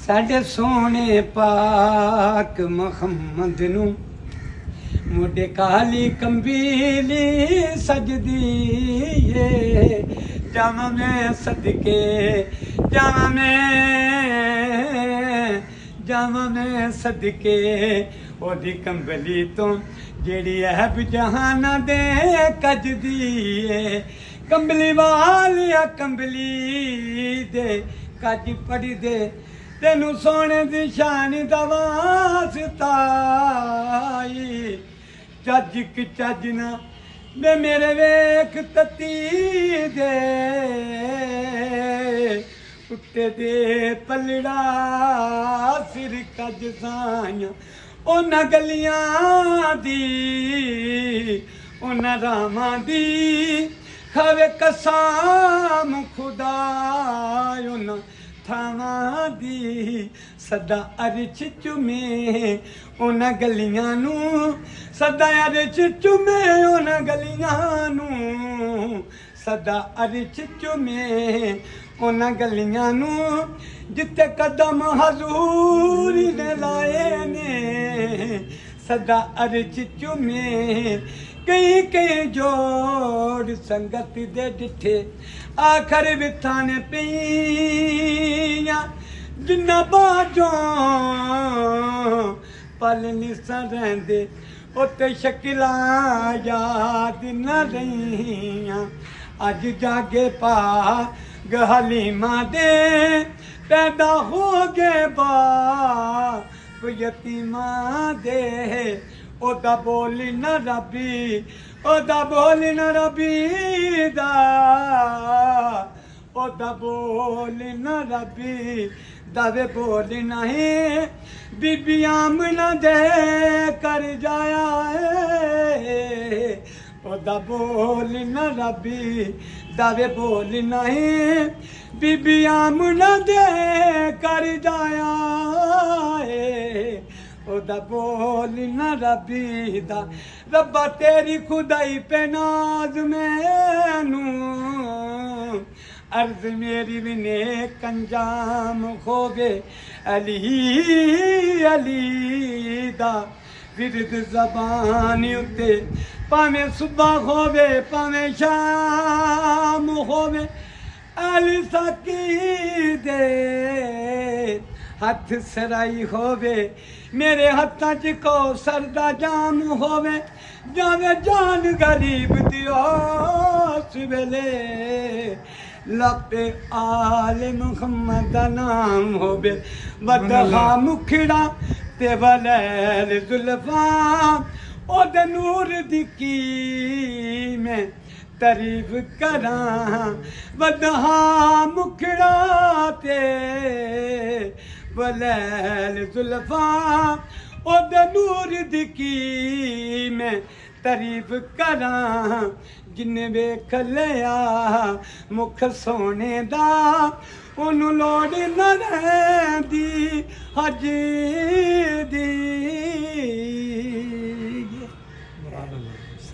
साडे सोने पाक मुहम्मद नू मुडे काली कंबीली सजदी है। जावा मैं सदके जावा मैं सदके ओदी कंबली तो जेड़ी ऐब जहाना दे कजदी है। कंबली वालिया कंबली दे कज पड़ी दे तेनू सोने दी शान दा वास्ताई। चज कि चज ना वे मेरे वेख तती दे उत्ते दे पलड़ा सिर कज साइया उन्हां गलियां दी उन्हां रामां दी खावे कसम खुदा उन्हां थावां दी सदा अरच चुमे उन्हां गलियां नू सदा अरच चुमे उन्हां गलियां नू सदा अरच चुमे उन्हां गलियां नू जिते कदम हजूर ने लाए ने सदा अरच चुमे। कई कई जोड़ संगत दे डिठे आखर विथाने पिया जिन्ना बाजों पल निसा रहंदे उत्ते शकिलां याद न रहियां। अज जागे पा गहलीमा दे पैदा हो गए बा यतीमा दे ओदा बोली न रबी ओदा बोली न रबी दा ओदा बोली न रबी दावे बोली नहीं बीबी आमना दे कर जाया ओदा बोली न रबी दावे बोली नहीं बीबी आमना दे कर जाया ओदा बोली न रबी दा रब्बा तेरी खुदाई पे नाज मैनू अर्ज मेरी भी नेक अंजाम होवे अली अली दा विरद ज़बान उत्ते भावें सुबह होवे भावें शाम होवे अली साकी दे हथ सराई होवे मेरे हत्थां च कौसर दा जाम होवे जावे जान गरीब दी उस वेले लपे आले मुहम्मद दा नाम होवे वदहा मुखड़ा ते वलैल जुल्फा ओदे नूर दी की मैं तारीफ करां। वदहा मुखड़ा ते वलैल जुल्फा ओदे नूर दी की मैं तारीफ करां। जिन्ने वेख लिया मुख सोने दा ओनू लोड़ न रहिंदी हज दी।